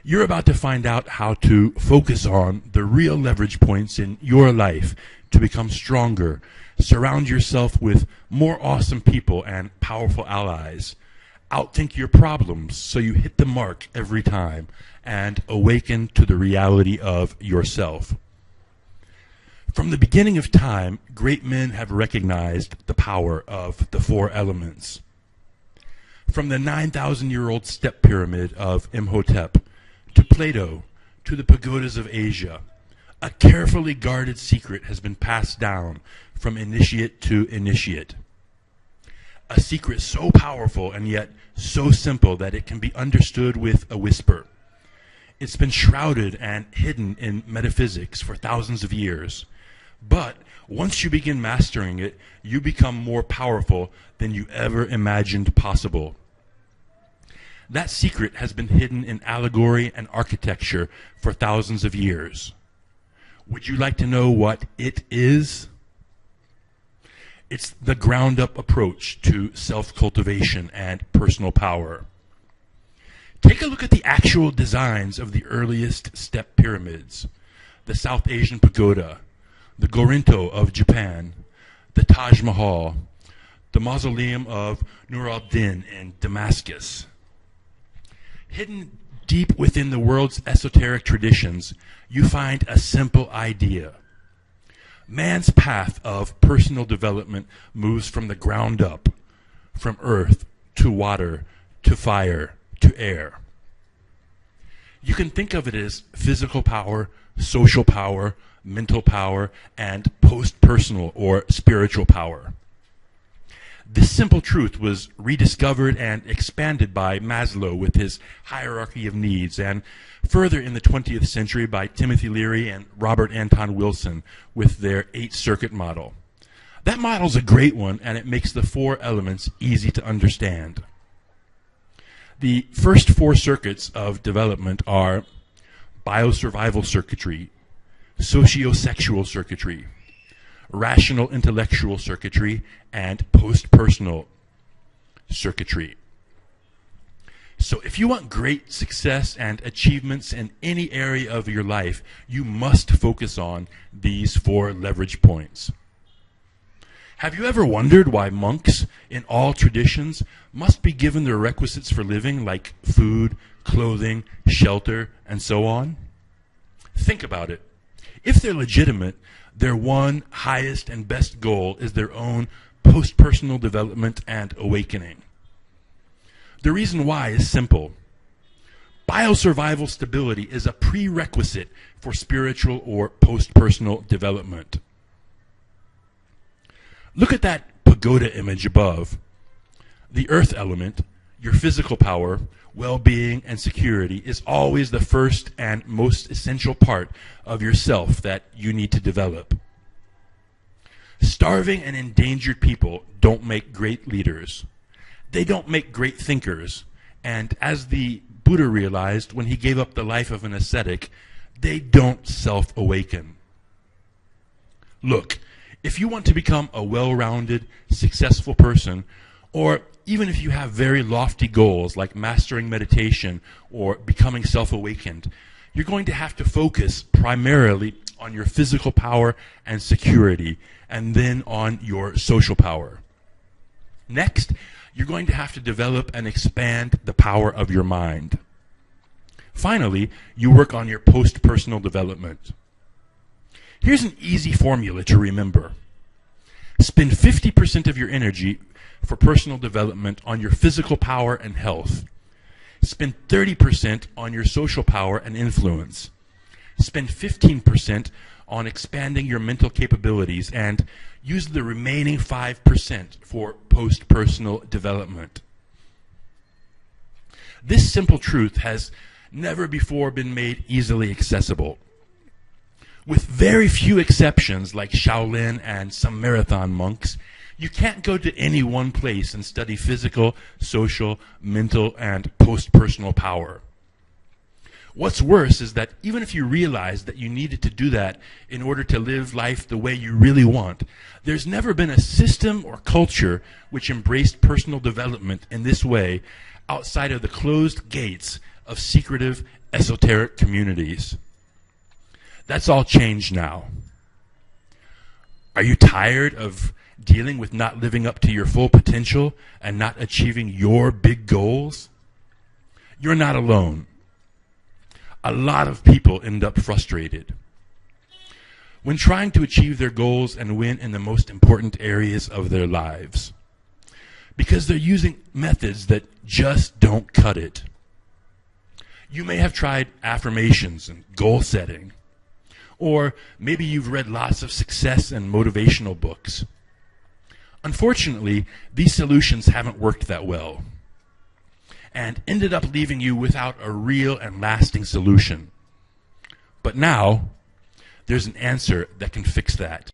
You're about to find out how to focus on the real leverage points in your life to become stronger. Surround yourself with more awesome people and powerful allies. Outthink your problems so you hit the mark every time, and awaken to the reality of yourself. From the beginning of time, great men have recognized the power of the four elements. From the 9,000-year-old step pyramid of Imhotep, to Plato, to the pagodas of Asia, a carefully guarded secret has been passed down from initiate to initiate. A secret so powerful and yet so simple that it can be understood with a whisper. It's been shrouded and hidden in metaphysics for thousands of years. But once you begin mastering it, you become more powerful than you ever imagined possible. That secret has been hidden in allegory and architecture for thousands of years. Would you like to know what it is? It's the ground-up approach to self-cultivation and personal power. Take a look at the actual designs of the earliest step pyramids, the South Asian pagoda, the Gorinto of Japan, the Taj Mahal, the mausoleum of Nur al-Din in Damascus. Hidden deep within the world's esoteric traditions, you find a simple idea. Man's path of personal development moves from the ground up, from earth to water to fire to air. You can think of it as physical power, social power, mental power, and post-personal or spiritual power. This simple truth was rediscovered and expanded by Maslow with his hierarchy of needs, and further in the 20th century by Timothy Leary and Robert Anton Wilson with their 8-circuit model. That model's a great one, and it makes the four elements easy to understand. The first 4 circuits of development are biosurvival circuitry, sociosexual circuitry, rational intellectual circuitry, and post-personal circuitry. So if you want great success and achievements in any area of your life, you must focus on these 4 leverage points. Have you ever wondered why monks in all traditions must be given the requisites for living like food, clothing, shelter, and so on? Think about it. If they're legitimate, their one highest and best goal is their own post-personal development and awakening. The reason why is simple. Biosurvival stability is a prerequisite for spiritual or post-personal development. Look at that pagoda image above. The earth element, your physical power, well-being, and security is always the first and most essential part of yourself that you need to develop. Starving and endangered people don't make great leaders. They don't make great thinkers. And as the Buddha realized when he gave up the life of an ascetic, they don't self-awaken. Look, if you want to become a well-rounded, successful person, or even if you have very lofty goals like mastering meditation or becoming self-awakened, you're going to have to focus primarily on your physical power and security, and then on your social power. Next, you're going to have to develop and expand the power of your mind. Finally, you work on your post-personal development. Here's an easy formula to remember. Spend 50% of your energy for personal development on your physical power and health. Spend 30% on your social power and influence. Spend 15% on expanding your mental capabilities, and use the remaining 5% for post-personal development. This simple truth has never before been made easily accessible. With very few exceptions, like Shaolin and some marathon monks, you can't go to any one place and study physical, social, mental, and post-personal power. What's worse is that even if you realize that you needed to do that in order to live life the way you really want, there's never been a system or culture which embraced personal development in this way outside of the closed gates of secretive, esoteric communities. That's all changed now. Are you tired of dealing with not living up to your full potential and not achieving your big goals? You're not alone. A lot of people end up frustrated when trying to achieve their goals and win in the most important areas of their lives, because they're using methods that just don't cut it. You may have tried affirmations and goal setting, or maybe you've read lots of success and motivational books. Unfortunately, these solutions haven't worked that well and ended up leaving you without a real and lasting solution. But now, there's an answer that can fix that.